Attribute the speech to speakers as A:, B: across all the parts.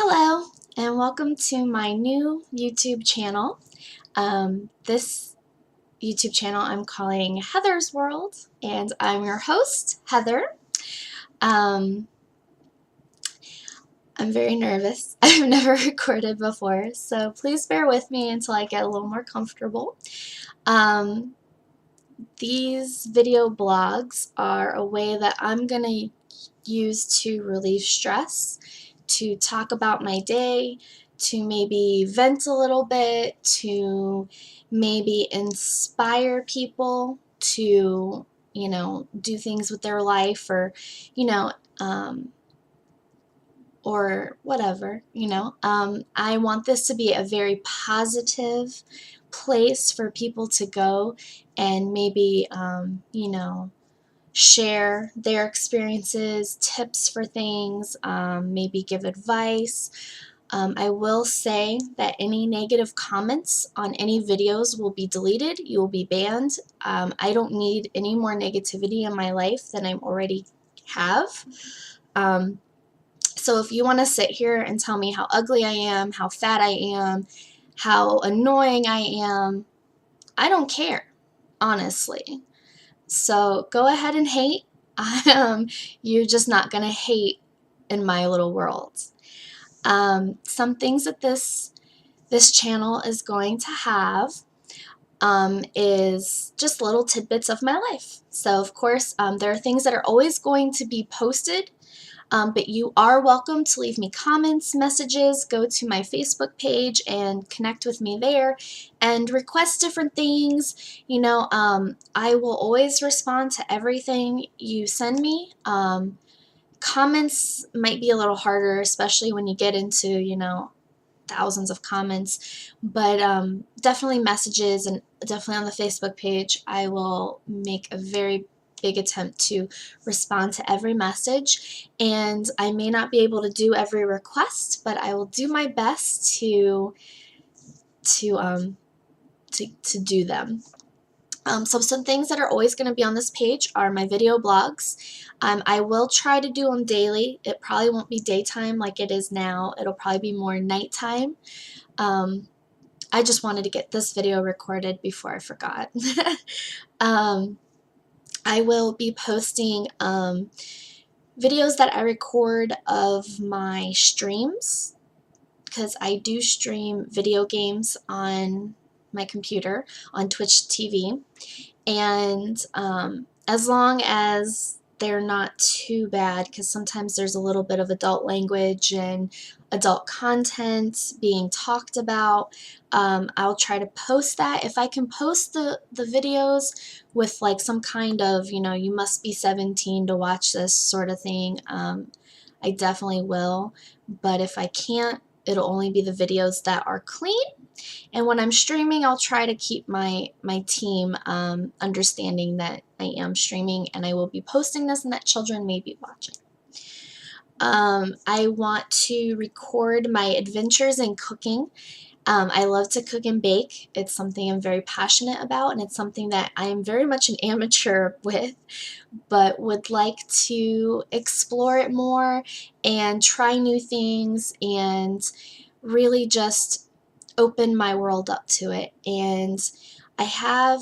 A: Hello, and welcome to my new YouTube channel. This YouTube channel I'm calling Heather's World, and I'm your host, Heather. Um, I'm very nervous. I've never recorded before, so please bear with me until I get a little more comfortable. These video blogs are a way that I'm going to use to relieve stress, to talk about my day, to maybe vent a little bit, to maybe inspire people to, do things with their life um, or whatever. I want this to be a very positive place for people to go and maybe, share their experiences, tips for things, maybe give advice. I will say that any negative comments on any videos will be deleted. You will be banned. I don't need any more negativity in my life than I already have. So if you want to sit here and tell me how ugly I am, how fat I am, how annoying I am, I don't care, honestly. So go ahead and hate. You're just not going to hate in my little world. Some things that this channel is going to have is just little tidbits of my life. So of course, there are things that are always going to be posted, but you are welcome to leave me comments, messages, go to my Facebook page and connect with me there and request different things. I will always respond to everything you send me. Comments might be a little harder, especially when you get into, thousands of comments, but definitely messages and definitely on the Facebook page, I will make a very big attempt to respond to every message, and I may not be able to do every request, but I will do my best to do them. So some things that are always going to be on this page are my video blogs. I will try to do them daily. It probably won't be daytime like it is now. It'll probably be more nighttime. I just wanted to get this video recorded before I forgot. I will be posting videos that I record of my streams, because I do stream video games on my computer on Twitch TV, and as long as they're not too bad, because sometimes there's a little bit of adult language and adult content being talked about, I'll try to post that. If I can post the videos with like some kind of, you must be 17 to watch this sort of thing, I definitely will. But if I can't, it'll only be the videos that are clean. And when I'm streaming, I'll try to keep my team understanding that I am streaming and I will be posting this and that children may be watching. I want to record my adventures in cooking. I love to cook and bake. It's something I'm very passionate about, and it's something that I am very much an amateur with, but would like to explore it more and try new things and really just open my world up to it. And I have,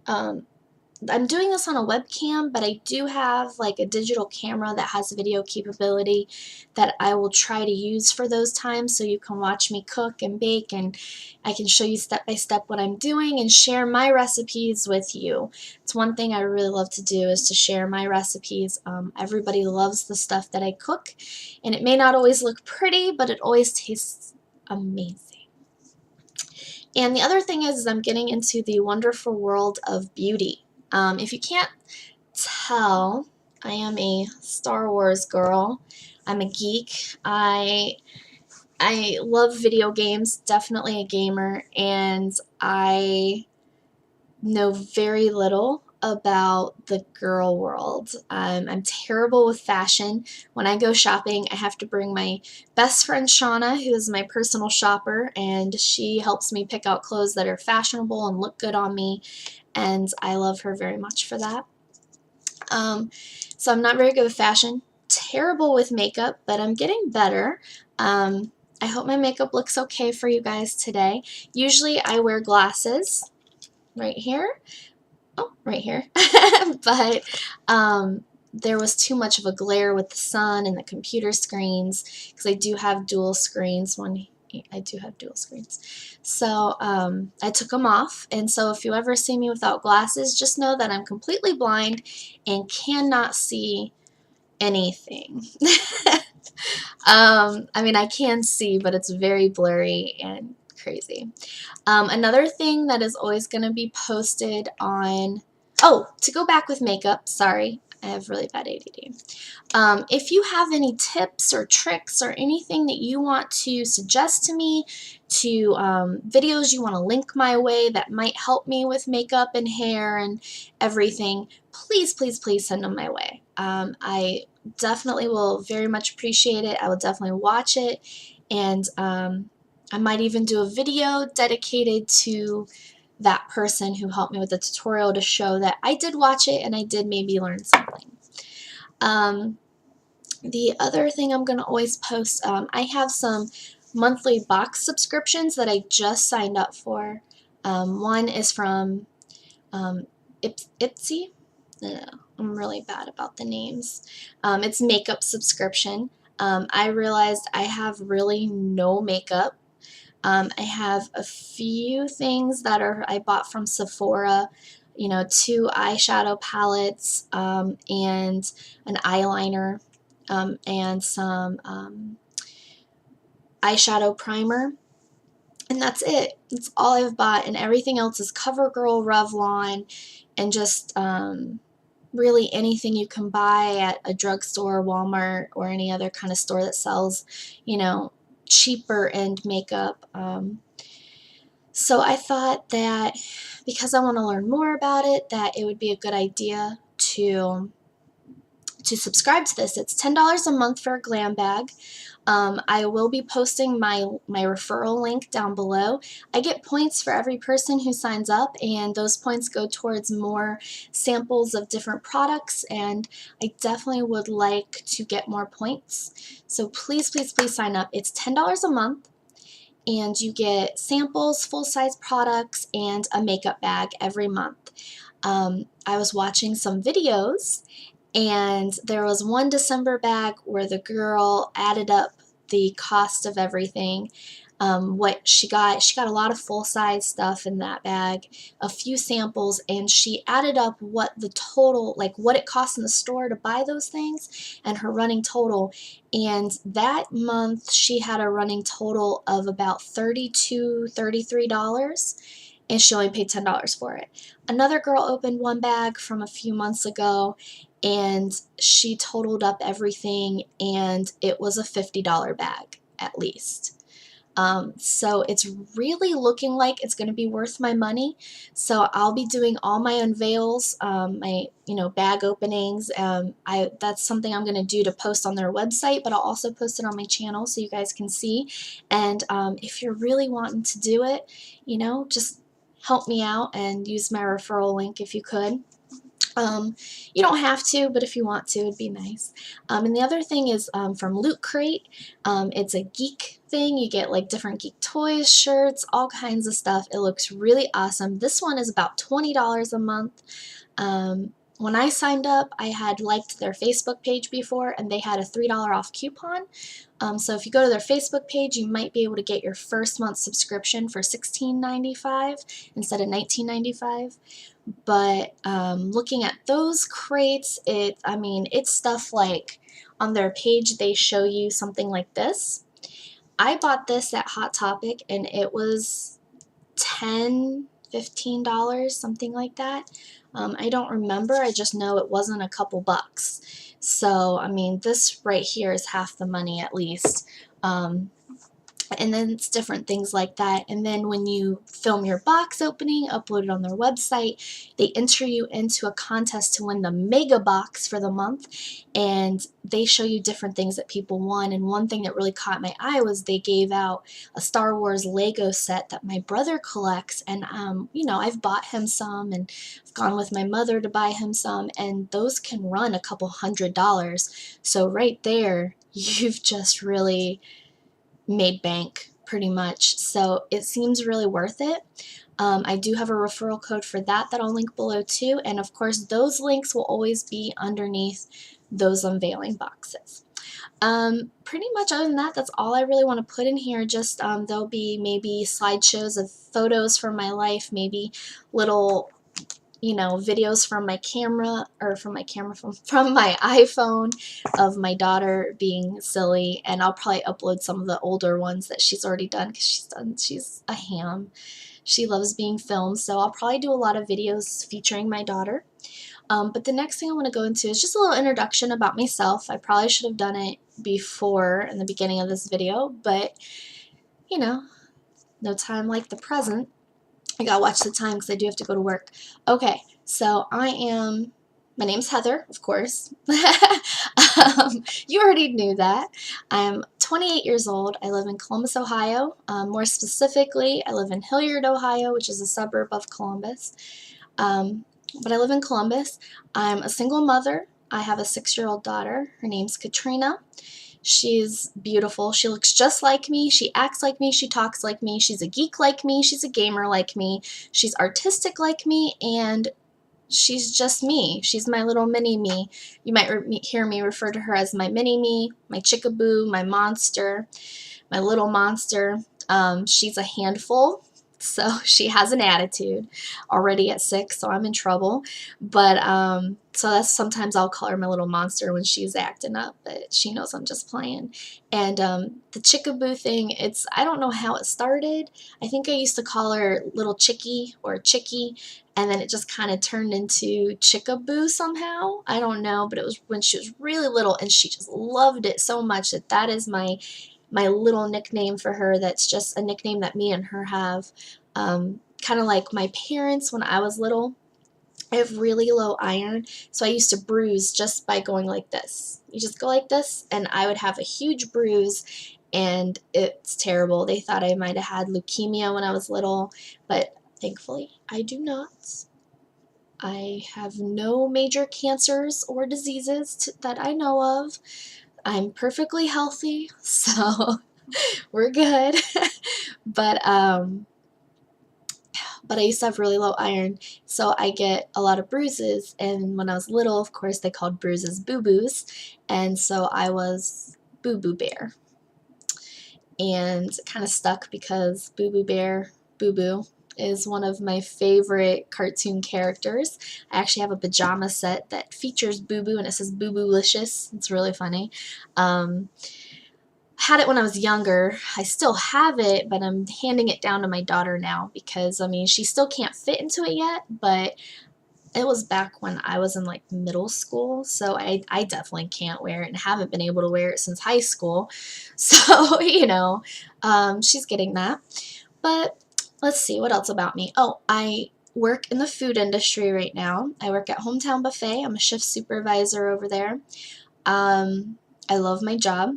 A: I'm doing this on a webcam, but I do have like a digital camera that has video capability that I will try to use for those times, so you can watch me cook and bake, and I can show you step by step what I'm doing and share my recipes with you. It's one thing I really love to do, is to share my recipes. Everybody loves the stuff that I cook, and it may not always look pretty, but it always tastes amazing. And the other thing is I'm getting into the wonderful world of beauty. If you can't tell, I am a Star Wars girl. I'm a geek. I love video games, definitely a gamer, and I know very little about the girl world. I'm terrible with fashion. When I go shopping, I have to bring my best friend Shauna, who is my personal shopper, and she helps me pick out clothes that are fashionable and look good on me, and I love her very much for that. So I'm not very good with fashion, terrible with makeup, but I'm getting better. I hope my makeup looks okay for you guys today. Usually I wear glasses right here. Oh, right here. But there was too much of a glare with the sun and the computer screens because I do have dual screens. I do have dual screens. So I took them off. And so if you ever see me without glasses, just know that I'm completely blind and cannot see anything. I mean, I can see, but it's very blurry and crazy. Another thing that is always going to be posted on, oh, to go back with makeup, sorry, I have really bad ADD. If you have any tips or tricks or anything that you want to suggest to me, to videos you want to link my way that might help me with makeup and hair and everything, please, please, please send them my way. I definitely will very much appreciate it. I will definitely watch it, and I might even do a video dedicated to that person who helped me with the tutorial to show that I did watch it and I did maybe learn something. The other thing I'm going to always post, I have some monthly box subscriptions that I just signed up for. One is from Ipsy. No, I'm really bad about the names. It's makeup subscription. I realized I have really no makeup. I have a few things that I bought from Sephora, you know, 2 eyeshadow palettes, and an eyeliner, and some eyeshadow primer, and that's it. That's all I've bought, and everything else is CoverGirl, Revlon, and just really anything you can buy at a drugstore, Walmart, or any other kind of store that sells, you know, cheaper end makeup. So I thought that because I want to learn more about it, that it would be a good idea to subscribe to this. It's $10 a month for a glam bag. I will be posting my referral link down below. I get points for every person who signs up, and those points go towards more samples of different products, and I definitely would like to get more points. So please, please, please sign up. It's $10 a month, and you get samples, full-size products, and a makeup bag every month. I was watching some videos, and there was one December bag where the girl added up the cost of everything. What she got a lot of full-size stuff in that bag, a few samples, and she added up what the total, like what it cost in the store to buy those things and her running total. And that month she had a running total of about $32, $33, and she only paid $10 for it. Another girl opened one bag from a few months ago, and she totaled up everything, and it was a $50 bag at least. So it's really looking like it's going to be worth my money. So I'll be doing all my unveils, my bag openings. That's something I'm going to do to post on their website, but I'll also post it on my channel so you guys can see. And if you're really wanting to do it, just help me out and use my referral link if you could. You don't have to, but if you want to, it'd be nice. And the other thing is from Loot Crate. It's a geek thing. You get like different geek toys, shirts, all kinds of stuff. It looks really awesome. This one is about $20 a month. When I signed up, I had liked their Facebook page before, and they had a $3 off coupon. So if you go to their Facebook page, you might be able to get your first month subscription for $16.95 instead of $19.95. But looking at those crates, it's stuff like on their page they show you something like this. I bought this at Hot Topic, and it was $10, $15, something like that. I don't remember. I just know it wasn't a couple bucks. So, this right here is half the money at least. And then it's different things like that. And then when you film your box opening, upload it on their website, they enter you into a contest to win the mega box for the month, and they show you different things that people won. And one thing that really caught my eye was they gave out a Star Wars Lego set that my brother collects, and I've bought him some, and I've gone with my mother to buy him some, and those can run a couple $100. So right there, you've just really made bank pretty much. So it seems really worth it. I do have a referral code for that I'll link below too. And of course, those links will always be underneath those unveiling boxes. Pretty much other than that, that's all I really want to put in here. Just there'll be maybe slideshows of photos from my life, maybe little, you know, videos from my camera, or from my camera, from my iPhone, of my daughter being silly, and I'll probably upload some of the older ones that she's already done, because she's a ham. She loves being filmed, so I'll probably do a lot of videos featuring my daughter. But the next thing I want to go into is just a little introduction about myself. I probably should have done it before, in the beginning of this video, but you know, no time like the present. I gotta watch the time because I do have to go to work. Okay, so my name's Heather, of course. You already knew that. I'm 28 years old. I live in Columbus, Ohio. More specifically, I live in Hilliard, Ohio, which is a suburb of Columbus. But I live in Columbus. I'm a single mother. I have a 6-year-old daughter. Her name's Katrina. She's beautiful. She looks just like me. She acts like me. She talks like me. She's a geek like me. She's a gamer like me. She's artistic like me, and she's just me. She's my little mini me. You might hear me refer to her as my mini me, my chickaboo, my monster, my little monster. She's a handful. So she has an attitude already at 6, so I'm in trouble. But so that's, sometimes I'll call her my little monster when she's acting up, but she knows I'm just playing. And the chickaboo thing, I don't know how it started. I think I used to call her little chickie or chickie, and then it just kind of turned into chickaboo somehow. I don't know, but it was when she was really little, and she just loved it so much that is my little nickname for her. That's just a nickname that me and her have. Kind of like my parents when I was little. I have really low iron, so I used to bruise just by going like this. You just go like this, and I would have a huge bruise, and it's terrible. They thought I might have had leukemia when I was little, but thankfully I do not. I have no major cancers or diseases that I know of. I'm perfectly healthy, so we're good. But I used to have really low iron, so I get a lot of bruises. And when I was little, of course, they called bruises boo-boos, and so I was Boo Boo Bear. And it kind of stuck because Boo Boo Bear, Boo Boo, is one of my favorite cartoon characters. I actually have a pajama set that features Boo Boo, and it says Boo Boo-licious. It's really funny. Had it when I was younger. I still have it, but I'm handing it down to my daughter now because, I mean, she still can't fit into it yet, but it was back when I was in like middle school, so I definitely can't wear it and haven't been able to wear it since high school. So, you know, she's getting that. But let's see, what else about me? Oh, I work in the food industry right now. I work at Hometown Buffet. I'm a shift supervisor over there. I love my job.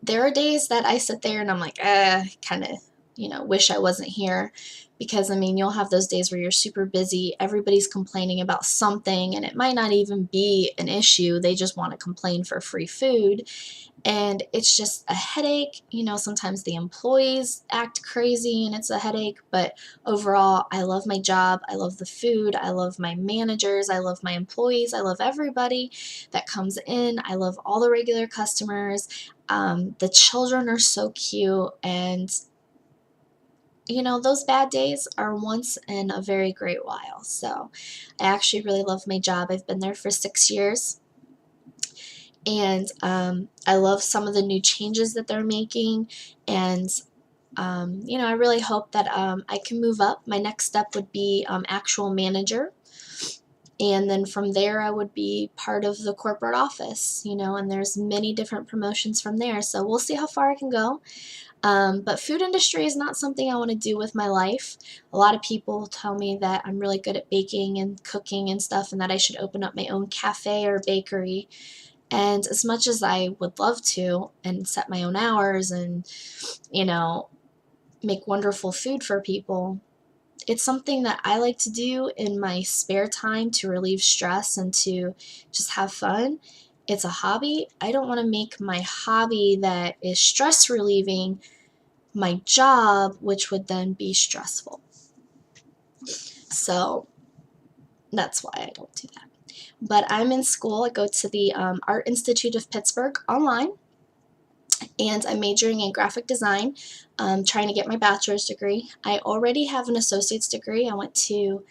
A: There are days that I sit there and I'm like, kind of, you know, wish I wasn't here, because, I mean, you'll have those days where you're super busy, everybody's complaining about something, and it might not even be an issue, they just want to complain for free food, and it's just a headache. You know, sometimes the employees act crazy and it's a headache, but overall, I love my job, I love the food, I love my managers, I love my employees, I love everybody that comes in, I love all the regular customers. The children are so cute, and you know, those bad days are once in a very great while. So I actually really love my job. I've been there for 6 years, and I love some of the new changes that they're making, and you know, I really hope that I can move up. My next step would be actual manager, and then from there I would be part of the corporate office, you know, and there's many different promotions from there, so we'll see how far I can go. But food industry is not something I want to do with my life. A lot of people tell me that I'm really good at baking and cooking and stuff, and that I should open up my own cafe or bakery. And as much as I would love to and set my own hours and, you know, make wonderful food for people, it's something that I like to do in my spare time to relieve stress and to just have fun. it's a hobby. I don't want to make my hobby that is stress relieving my job, which would then be stressful. So that's why I don't do that. But I'm in school. I go to the Art Institute of Pittsburgh online, and I'm majoring in graphic design, trying to get my bachelor's degree. I already have an associate's degree. I went to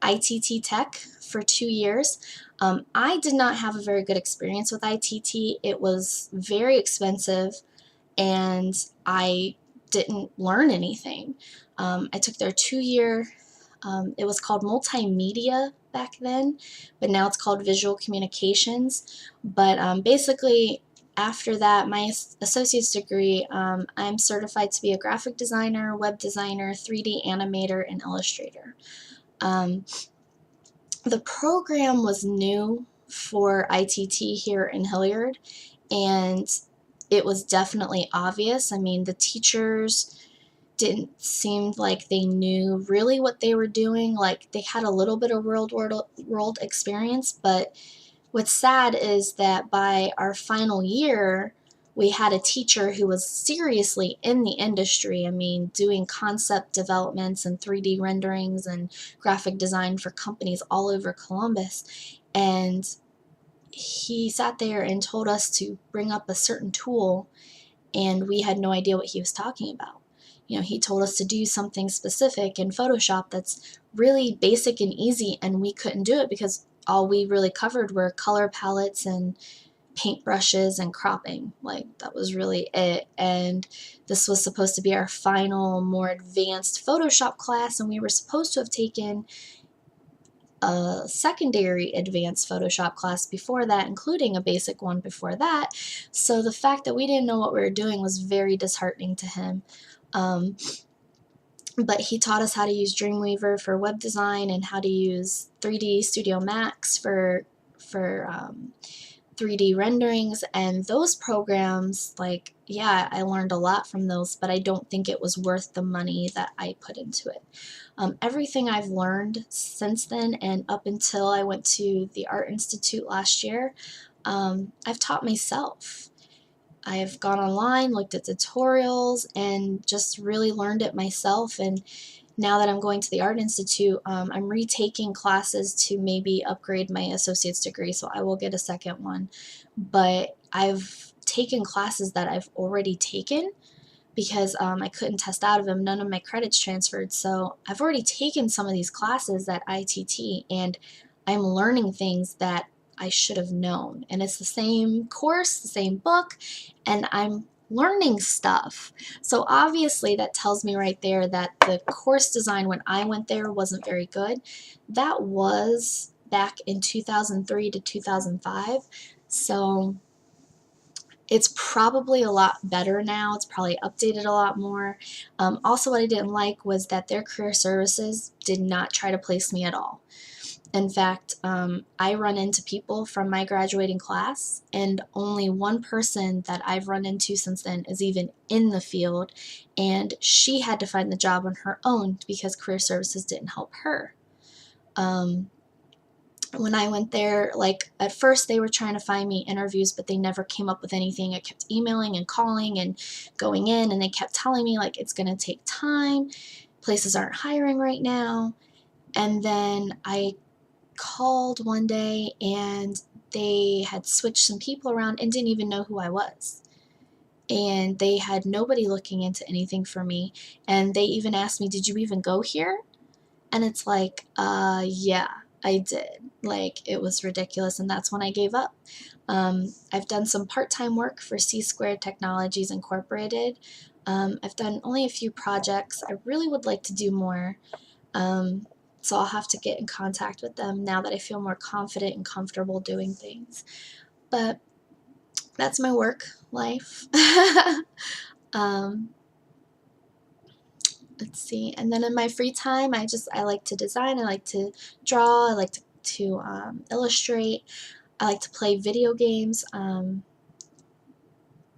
A: ITT Tech for 2 years. I did not have a very good experience with ITT. It was very expensive, and I didn't learn anything. I took their 2-year, it was called multimedia back then, but now it's called visual communications. But basically, after that, my associate's degree, I'm certified to be a graphic designer, web designer, 3D animator, and illustrator. The program was new for ITT here in Hilliard, and it was definitely obvious. I mean, the teachers didn't seem like they knew really what they were doing. Like, they had a little bit of world experience, but what's sad is that by our final year, we had a teacher who was seriously in the industry. I mean, doing concept developments and 3D renderings and graphic design for companies all over Columbus. And he sat there and told us to bring up a certain tool, and we had no idea what he was talking about. You know, he told us to do something specific in Photoshop that's really basic and easy, and we couldn't do it because all we really covered were color palettes and paintbrushes and cropping. Like, that was really it. And this was supposed to be our final, more advanced Photoshop class, and we were supposed to have taken a secondary advanced Photoshop class before that, including a basic one before that. So the fact that we didn't know what we were doing was very disheartening to him. But he taught us how to use Dreamweaver for web design and how to use 3D Studio Max for 3D renderings, and those programs, like, yeah, I learned a lot from those, but I don't think it was worth the money that I put into it. Everything I've learned since then and up until I went to the Art Institute last year, I've taught myself. I've gone online, looked at tutorials, and just really learned it myself. And now that I'm going to the Art Institute, I'm retaking classes to maybe upgrade my associate's degree, so I will get a second one. But I've taken classes that I've already taken because I couldn't test out of them. None of my credits transferred, so I've already taken some of these classes at ITT, and I'm learning things that I should have known. And it's the same course, the same book, and I'm learning stuff. So obviously that tells me right there that the course design when I went there wasn't very good. That was back in 2003 to 2005. So it's probably a lot better now. It's probably updated a lot more. Also, what I didn't like was that their career services did not try to place me at all. In fact, I run into people from my graduating class, and only one person that I've run into since then is even in the field, and she had to find the job on her own because career services didn't help her. When I went there, like, at first they were trying to find me interviews, but they never came up with anything. I kept emailing and calling and going in, and they kept telling me, like, it's going to take time. Places aren't hiring right now. And then I called one day, and they had switched some people around and didn't even know who I was. And they had nobody looking into anything for me. And they even asked me, did you even go here? And it's like, yeah, I did. Like, it was ridiculous, and that's when I gave up. I've done some part-time work for C-Squared Technologies Incorporated. I've done only a few projects. I really would like to do more. So I'll have to get in contact with them now that I feel more confident and comfortable doing things. But that's my work life. Let's see. And then in my free time, I like to design. I like to draw. I like to illustrate. I like to play video games.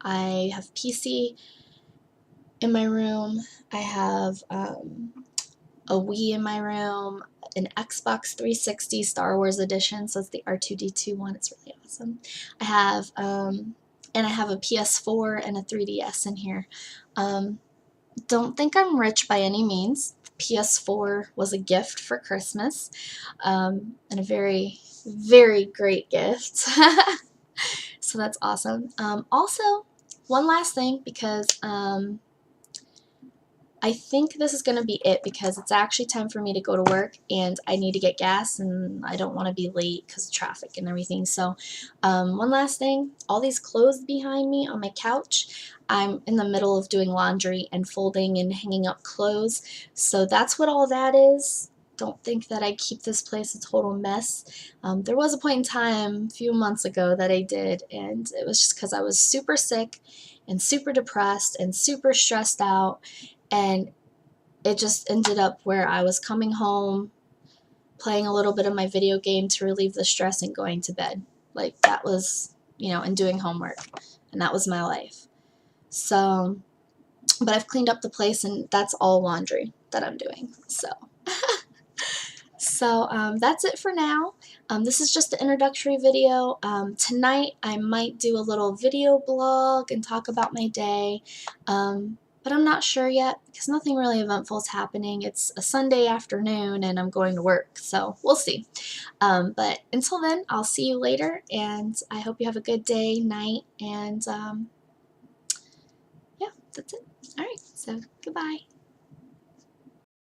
A: I have PC in my room. I have a Wii in my room, an Xbox 360 Star Wars edition, so it's the R2-D2 one. It's really awesome. I have and I have a PS4 and a 3DS in here. Don't think I'm rich by any means. PS4 was a gift for Christmas, and a very, very great gift. So that's awesome. Also, one last thing, because I think this is going to be it, because it's actually time for me to go to work and I need to get gas and I don't want to be late because of traffic and everything. So one last thing, all these clothes behind me on my couch, I'm in the middle of doing laundry and folding and hanging up clothes. So that's what all that is. Don't think that I keep this place a total mess. There was a point in time a few months ago that I did, and it was just because I was super sick and super depressed and super stressed out. And it just ended up where I was coming home, playing a little bit of my video game to relieve the stress, and going to bed. Like, that was, and doing homework. And that was my life. So, but I've cleaned up the place, and that's all laundry that I'm doing. So that's it for now. This is just an introductory video. Tonight I might do a little video blog and talk about my day. But I'm not sure yet, because nothing really eventful is happening. It's a Sunday afternoon and I'm going to work, so we'll see. But until then, I'll see you later, and I hope you have a good day, night, and yeah, that's it. All right, so goodbye.